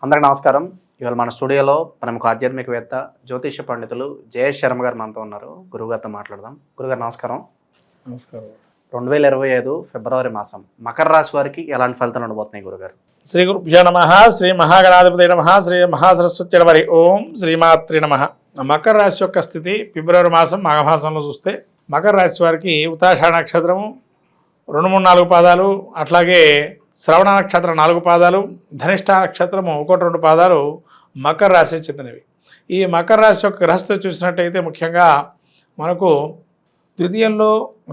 అందరికి నమస్కారం. ఇవాళ మన స్టూడియోలో ప్రముఖ ఆధ్యాత్మికవేత్త జ్యోతిష పండితులు జయేష్ శర్మ గారు మనతో ఉన్నారు. గురుగారితో మాట్లాడదాం. గురుగారు నమస్కారం. నమస్కారం. 2025 ఫిబ్రవరి మాసం మకర రాశి వారికి ఎలాంటి ఫలితాలు ఉండబోతున్నాయి గురుగారు? శ్రీ గురుభ్యో నమః. శ్రీ మహాగణాధిపతి నమః. శ్రీ మహాసరస్వతి నమః. ఓం శ్రీమాత్రి నమః. మకర రాశి యొక్క స్థితి ఫిబ్రవరి మాసం మాఘమాసంలో చూస్తే మకర రాశి వారికి ఉత్తరాషాఢ నక్షత్రము 2, 3, 4 పాదాలు, అట్లాగే శ్రవణ నక్షత్రం 4 పాదాలు, ధనిష్ట నక్షత్రము 1, 2 పాదాలు మకర రాశికి చెందినవి. ఈ మకర రాశి యొక్క గ్రహస్థితి చూసినట్టయితే ముఖ్యంగా మనకు ద్వితీయంలో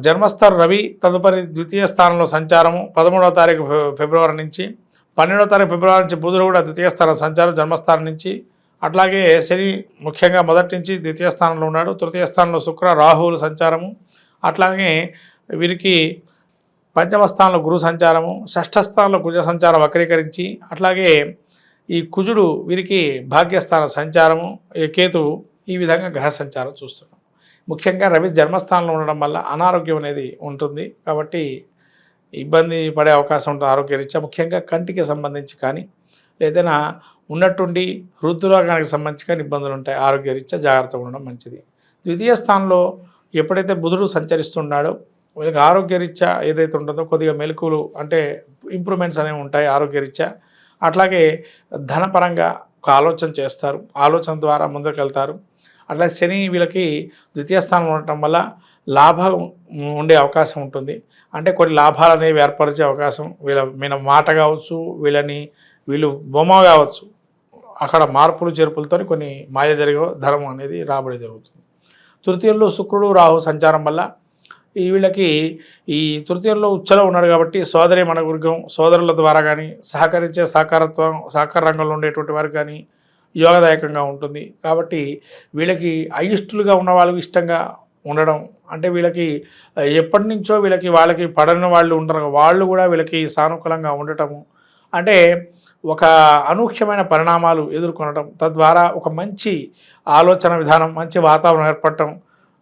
జన్మస్థానం రవి, తదుపరి ద్వితీయ స్థానంలో సంచారము 13వ తారీఖు ఫిబ్రవరి నుంచి, 12వ తారీఖు ఫిబ్రవరి నుంచి బుధుడు కూడా ద్వితీయ స్థానం సంచారం జన్మస్థానం నుంచి, అట్లాగే శని ముఖ్యంగా మొదటి నుంచి ద్వితీయ స్థానంలో ఉన్నాడు. తృతీయ స్థానంలో శుక్ర రాహువులు సంచారము, అట్లాగే వీరికి పంచమ స్థానంలో గురు సంచారము, షష్ఠ స్థానంలో కుజ సంచారం వక్రీకరించి, అట్లాగే ఈ కుజుడు వీరికి భాగ్యస్థాన సంచారము, కేతువు, ఈ విధంగా గ్రహ సంచారం చూస్తున్నాం. ముఖ్యంగా రవి జన్మస్థానంలో ఉండడం వల్ల అనారోగ్యం అనేది ఉంటుంది. కాబట్టి ఇబ్బంది పడే అవకాశం ఉంటుంది ఆరోగ్యరీత్యా. ముఖ్యంగా కంటికి సంబంధించి కానీ లేదైనా ఉన్నట్టుండి హృద్రోగానికి సంబంధించి కానీ ఇబ్బందులు ఉంటాయి. ఆరోగ్యరీత్యా జాగ్రత్తగా ఉండడం మంచిది. ద్వితీయ స్థానంలో ఎప్పుడైతే బుధుడు సంచరిస్తున్నాడో వీళ్ళకి ఆరోగ్యరీత్యా ఏదైతే ఉంటుందో కొద్దిగా మెలకువలు అంటే ఇంప్రూవ్మెంట్స్ అనేవి ఉంటాయి ఆరోగ్యరీత్యా. అట్లాగే ధనపరంగా ఒక ఆలోచన చేస్తారు, ఆలోచన ద్వారా ముందుకు వెళ్తారు. అట్లా శని వీళ్ళకి ద్వితీయ స్థానంలో ఉండటం వల్ల లాభం ఉండే అవకాశం ఉంటుంది. అంటే కొన్ని లాభాలు అనేవి ఏర్పరిచే అవకాశం, వీళ్ళ మాట కావచ్చు, వీళ్ళు బొమ్మ కావచ్చు, అక్కడ మార్పులు చేర్పులతో కొన్ని మాయ జరిగే ధనం అనేది రాబడి జరుగుతుంది. తృతీయంలో శుక్రుడు రాహు సంచారం వల్ల వీళ్ళకి ఈ తృతీయంలో ఉచ్చలో ఉన్నాడు కాబట్టి సోదరి మనవర్గం సోదరుల ద్వారా కానీ సహకరించే సహకార రంగంలో ఉండేటువంటి వారికి కానీ యోగదాయకంగా ఉంటుంది. కాబట్టి వీళ్ళకి అయిష్టలుగా ఉన్న వాళ్ళకి ఇష్టంగా ఉండడం, అంటే వీళ్ళకి ఎప్పటి నుంచో వాళ్ళకి పడని వాళ్ళు ఉండరు, వాళ్ళు కూడా వీళ్ళకి సానుకూలంగా ఉండటము, అంటే ఒక అనూహ్యమైన పరిణామాలు ఎదుర్కొనడం, తద్వారా ఒక మంచి ఆలోచన విధానం, మంచి వాతావరణం ఏర్పడటం,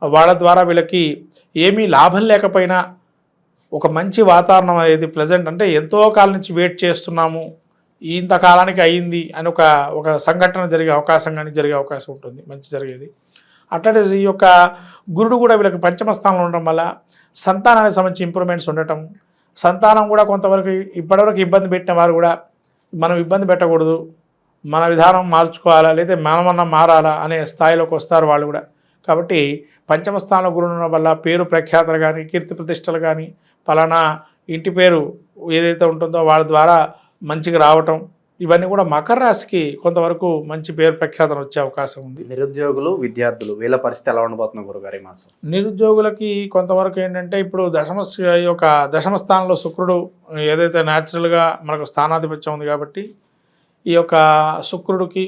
వాళ్ళ ద్వారా వీళ్ళకి ఏమీ లాభం లేకపోయినా ఒక మంచి వాతావరణం అనేది ప్లెజెంట్, అంటే ఎంతో కాలం నుంచి వెయిట్ చేస్తున్నాము, ఇంతకాలానికి అయ్యింది అని ఒక సంఘటన జరిగే అవకాశం ఉంటుంది, మంచి జరిగేది. అట్లాగే ఈ యొక్క గురుడు కూడా వీళ్ళకి పంచమ స్థానంలో ఉండడం వల్ల సంతానానికి సంబంధించి ఇంప్రూవ్మెంట్స్ ఉండటం, సంతానం కూడా కొంతవరకు ఇప్పటివరకు ఇబ్బంది పెట్టిన వారు కూడా మనం ఇబ్బంది పెట్టకూడదు, మన విధానం మార్చుకోవాలా, లేదా మనమన్నా మారాలా అనే స్థాయిలోకి వస్తారు వాళ్ళు కూడా. కాబట్టి పంచమ స్థానంలో గురుడు ఉండడం వల్ల పేరు ప్రఖ్యాతలు కానీ కీర్తి ప్రతిష్టలు కానీ పలానా ఇంటి పేరు ఏదైతే ఉంటుందో వాళ్ళ ద్వారా మంచిగా రావటం, ఇవన్నీ కూడా మకర రాశికి కొంతవరకు మంచి పేరు ప్రఖ్యాతలు వచ్చే అవకాశం ఉంది. నిరుద్యోగులు, విద్యార్థులు వీళ్ళ పరిస్థితి ఎలా ఉండబోతుంది గురుగారు ఈ మాసం? నిరుద్యోగులకి కొంతవరకు ఏంటంటే ఇప్పుడు దశమ స్థానంలో శుక్రుడు ఏదైతే న్యాచురల్గా మనకు స్థానాధిపత్యం ఉంది కాబట్టి ఈ యొక్క శుక్రుడికి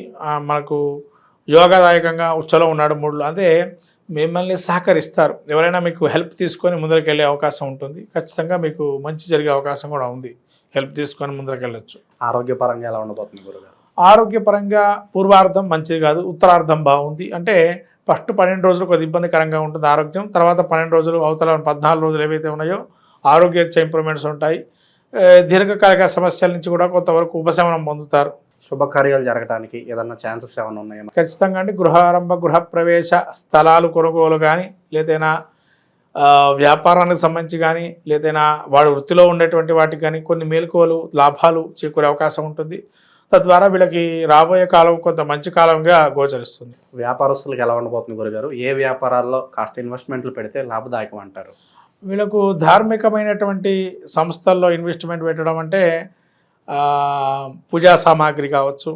మనకు యోగదాయకంగా ఉచ్చలో ఉన్నాడు 3లో. అదే మిమ్మల్ని సహకరిస్తారు, ఎవరైనా మీకు హెల్ప్ తీసుకొని ముందరికి వెళ్ళే అవకాశం ఉంటుంది. ఖచ్చితంగా మీకు మంచి జరిగే అవకాశం కూడా ఉంది, హెల్ప్ తీసుకొని ముందరికి వెళ్ళొచ్చు. ఆరోగ్యపరంగా ఎలా ఉండబోతుంది గురుగారు? ఆరోగ్యపరంగా పూర్వార్ధం మంచిది కాదు, ఉత్తరార్ధం బాగుంది. అంటే ఫస్ట్ 12 రోజులు కొద్ది ఇబ్బందికరంగా ఉంటుంది ఆరోగ్యం, తర్వాత 12 రోజులు అవతల 14 రోజులు ఏవైతే ఉన్నాయో ఆరోగ్యరీత్యా ఇంప్రూవ్మెంట్స్ ఉంటాయి. దీర్ఘకాలిక సమస్యల నుంచి కూడా కొంతవరకు ఉపశమనం పొందుతారు. శుభకార్యాలు జరగడానికి ఏదన్నా ఛాన్సెస్ ఏమైనా ఉన్నాయా? ఖచ్చితంగా అండి. గృహప్రవేశ స్థలాలు కొనుగోలు కానీ, లేదైనా వ్యాపారానికి సంబంధించి కానీ, లేదైనా వాడు వృత్తిలో ఉండేటువంటి వాటికి కానీ కొన్ని మేలుకోలు లాభాలు చేకూరే అవకాశం ఉంటుంది. తద్వారా వీళ్ళకి రాబోయే కాలం కొంత మంచి కాలంగా గోచరిస్తుంది. వ్యాపారస్తులకు ఎలా ఉండబోతుంది గురుగారు? ఏ వ్యాపారాల్లో కాస్త ఇన్వెస్ట్మెంట్లు పెడితే లాభదాయకం అంటారు? వీళ్ళకు ధార్మికమైనటువంటి సంస్థల్లో ఇన్వెస్ట్మెంట్ పెట్టడం అంటే పూజా సామాగ్రి కావచ్చు,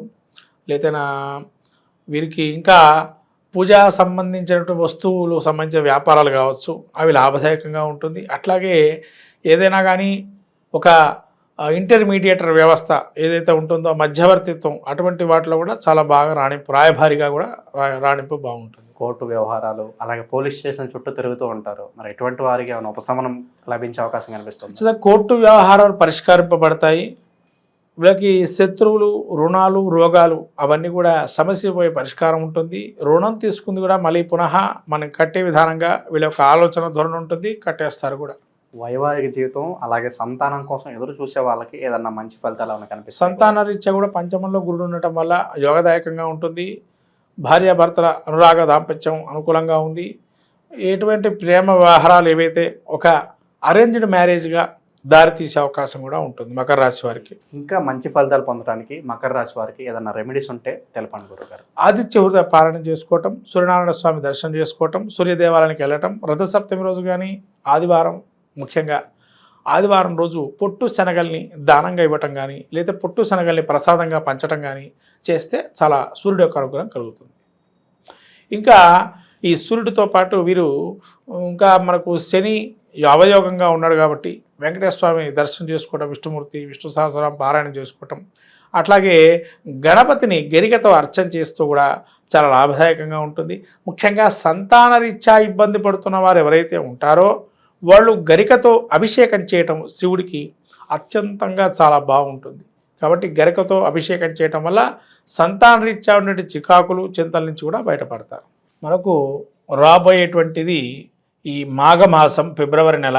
లేదైనా వీరికి ఇంకా పూజా సంబంధించినటువంటి వస్తువులు సంబంధించిన వ్యాపారాలు కావచ్చు, అవి లాభదాయకంగా ఉంటుంది. అట్లాగే ఏదైనా కానీ ఒక ఇంటర్మీడియేటర్ వ్యవస్థ ఏదైతే ఉంటుందో మధ్యవర్తిత్వం, అటువంటి వాటిలో కూడా చాలా బాగా రాయభారిగా కూడా రాణింపు బాగుంటుంది. కోర్టు వ్యవహారాలు, అలాగే పోలీస్ స్టేషన్ చుట్టూ తిరుగుతూ ఉంటారు, మరి ఎటువంటి వారికి ఏమైనా ఉపశమనం లభించే అవకాశం కనిపిస్తుంది? కోర్టు వ్యవహారాలు పరిష్కరింపబడతాయి. వీళ్ళకి శత్రువులు, రుణాలు, రోగాలు అవన్నీ కూడా సమస్య పోయే పరిష్కారం ఉంటుంది. రుణం తీసుకుంది కూడా మళ్ళీ పునః మనం కట్టే విధానంగా వీళ్ళ యొక్క ఆలోచన ధోరణి ఉంటుంది, కట్టేస్తారు కూడా. వైవాహిక జీవితం అలాగే సంతానం కోసం ఎదురు చూసే వాళ్ళకి ఏదన్నా మంచి ఫలితాలు ఏమైనా కనిపిస్తాయి? సంతాన రీత్యా కూడా పంచమంలో గురుడు ఉండటం వల్ల యోగదాయకంగా ఉంటుంది. భార్యాభర్తల అనురాగ దాంపత్యం అనుకూలంగా ఉంది. ఎటువంటి ప్రేమ వ్యవహారాలు ఏవైతే ఒక అరేంజ్డ్ మ్యారేజ్గా దారితీసే అవకాశం కూడా ఉంటుంది మకర రాశి వారికి. ఇంకా మంచి ఫలితాలు పొందడానికి మకర రాశి వారికి ఏదన్నా రెమెడీస్ ఉంటే తెలపండి గురుగారు. ఆదిత్య హృదయ పారాయణం చేసుకోవటం, సూర్యనారాయణ స్వామి దర్శనం చేసుకోవటం, సూర్య దేవాలయానికి వెళ్ళటం, రథసప్తమి రోజు కానీ ఆదివారం, ముఖ్యంగా ఆదివారం రోజు పొట్టు శనగల్ని దానంగా ఇవ్వటం కానీ లేదా పొట్టు శనగల్ని ప్రసాదంగా పంచటం కానీ చేస్తే చాలా సూర్యుడు యొక్క అనుగ్రహం కలుగుతుంది. ఇంకా ఈ సూర్యుడితో పాటు వీరు ఇంకా మనకు శని అవయోగంగా ఉన్నాడు కాబట్టి వెంకటేశ్వర స్వామి దర్శనం చేసుకోవటం, విష్ణుమూర్తి విష్ణు సహస్రనామం పారాయణం చేసుకోవటం, అట్లాగే గణపతిని గరికతో అర్చన చేస్తూ కూడా చాలా లాభదాయకంగా ఉంటుంది. ముఖ్యంగా సంతాన రీత్యా ఇబ్బంది పడుతున్న వారు ఎవరైతే ఉంటారో వాళ్ళు గరికతో అభిషేకం చేయటం శివుడికి అత్యంతంగా చాలా బాగుంటుంది. కాబట్టి గరికతో అభిషేకం చేయటం వల్ల సంతాన రీత్యా ఉండే చికాకులు చింతల నుంచి కూడా బయటపడతారు. మనకు రాబోయేటువంటిది ఈ మాఘమాసం, ఫిబ్రవరి నెల.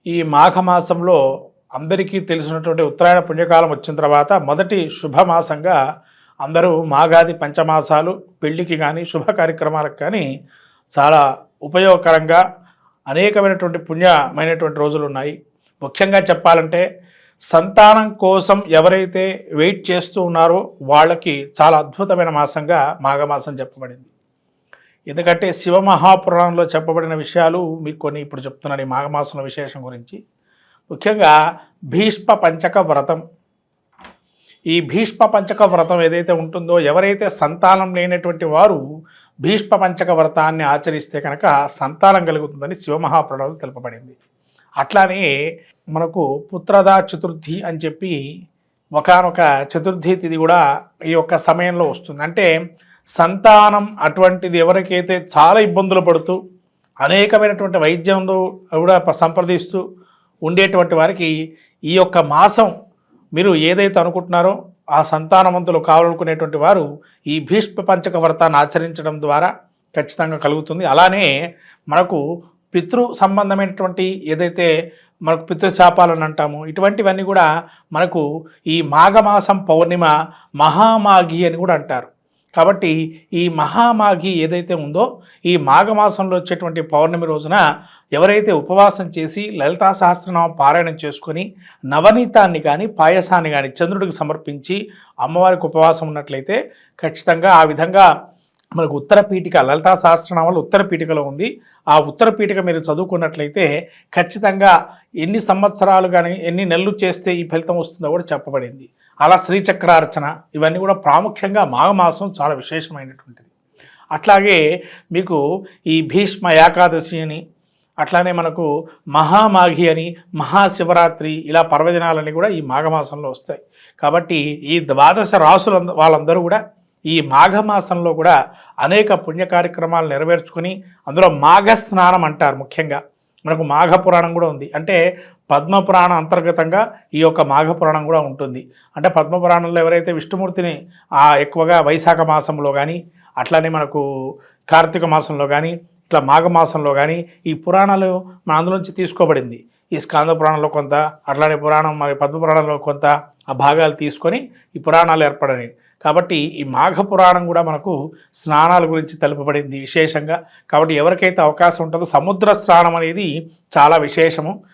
ఈ మాఘమాసంలో అందరికీ తెలిసినటువంటి ఉత్తరాయణ పుణ్యకాలం వచ్చిన తర్వాత మొదటి శుభమాసంగా అందరూ మాఘాది పంచమాసాలు పెళ్లికి కానీ శుభ కార్యక్రమాలకు కానీ చాలా ఉపయోగకరంగా అనేకమైనటువంటి పుణ్యమైనటువంటి రోజులు ఉన్నాయి. ముఖ్యంగా చెప్పాలంటే సంతానం కోసం ఎవరైతే వెయిట్ చేస్తూ ఉన్నారో వాళ్ళకి చాలా అద్భుతమైన మాసంగా మాఘమాసం చెప్పబడింది. ఎందుకంటే శివమహాపురాణంలో చెప్పబడిన విషయాలు మీకు కొన్ని ఇప్పుడు చెప్తున్నాను ఈ మాఘమాసంలో విశేషం గురించి. ముఖ్యంగా భీష్మ పంచక వ్రతం. ఈ భీష్మ పంచక వ్రతం ఏదైతే ఉంటుందో ఎవరైతే సంతానం లేనటువంటి వారు భీష్మ పంచక వ్రతాన్ని ఆచరిస్తే కనుక సంతానం కలుగుతుందని శివమహాపురాణంలో తెలుపబడింది. అట్లానే మనకు పుత్రదా చతుర్థి అని చెప్పి ఒకానొక చతుర్థి తిథి కూడా ఈ యొక్క సమయంలో వస్తుంది. అంటే సంతానం అటువంటిది ఎవరికైతే చాలా ఇబ్బందులు పడుతూ అనేకమైనటువంటి వైద్యంలో కూడా సంప్రదిస్తూ ఉండేటువంటి వారికి ఈ యొక్క మాసం మీరు ఏదైతే అనుకుంటున్నారో ఆ సంతానవంతులు కావాలనుకునేటువంటి వారు ఈ భీష్మ పంచక వ్రతాన్ని ఆచరించడం ద్వారా ఖచ్చితంగా కలుగుతుంది. అలానే మనకు పితృ సంబంధమైనటువంటి ఏదైతే మనకు పితృశాపాలని అంటాము ఇటువంటివన్నీ కూడా మనకు ఈ మాఘమాసం పౌర్ణిమ మహామాఘి అని కూడా అంటారు. కాబట్టి ఈ మహామాఘి ఏదైతే ఉందో ఈ మాఘమాసంలో వచ్చేటువంటి పౌర్ణమి రోజున ఎవరైతే ఉపవాసం చేసి లలితా సహస్రనామం పారాయణం చేసుకొని నవనీతాన్ని కానీ పాయసాన్ని కానీ చంద్రుడికి సమర్పించి అమ్మవారికి ఉపవాసం ఉన్నట్లయితే ఖచ్చితంగా ఆ విధంగా మనకు ఉత్తర పీఠిక లలితా సహస్రనామాలు ఉత్తర పీఠికలో ఉంది. ఆ ఉత్తర పీఠిక మీరు చదువుకున్నట్లయితే ఖచ్చితంగా ఎన్ని సంవత్సరాలు కానీ ఎన్ని నెలలు చేస్తే ఈ ఫలితం వస్తుందో కూడా చెప్పబడింది. అలా శ్రీచక్రార్చన ఇవన్నీ కూడా ప్రాముఖ్యంగా మాఘమాసం చాలా విశేషమైనటువంటిది. అట్లాగే మీకు ఈ భీష్మ ఏకాదశి అని అట్లానే మనకు మహామాఘి అని మహాశివరాత్రి ఇలా పర్వదినాలని కూడా ఈ మాఘమాసంలో వస్తాయి. కాబట్టి ఈ ద్వాదశ రాసులు వాళ్ళందరూ కూడా ఈ మాఘమాసంలో కూడా అనేక పుణ్య కార్యక్రమాలు నెరవేర్చుకుని అందులో మాఘ స్నానం అంటారు. ముఖ్యంగా మనకు మాఘ పురాణం కూడా ఉంది. అంటే పద్మపురాణం అంతర్గతంగా ఈ యొక్క మాఘ పురాణం కూడా ఉంటుంది. అంటే పద్మపురాణంలో ఎవరైతే విష్ణుమూర్తిని ఎక్కువగా వైశాఖ మాసంలో కానీ అట్లానే మనకు కార్తీక మాసంలో కానీ ఇట్లా మాఘమాసంలో కానీ ఈ పురాణాలు మన అందులోంచి తీసుకోబడింది. ఈ స్కాంద పురాణంలో కొంత అట్లానే పురాణం మరి పద్మపురాణంలో కొంత ఆ భాగాలు తీసుకొని ఈ పురాణాలు ఏర్పడని. కాబట్టి ఈ మాఘ పురాణం కూడా మనకు స్నానాల గురించి తెలుపబడింది విశేషంగా. కాబట్టి ఎవరికైతే అవకాశం ఉంటుందో సముద్ర స్నానం అనేది చాలా విశేషము.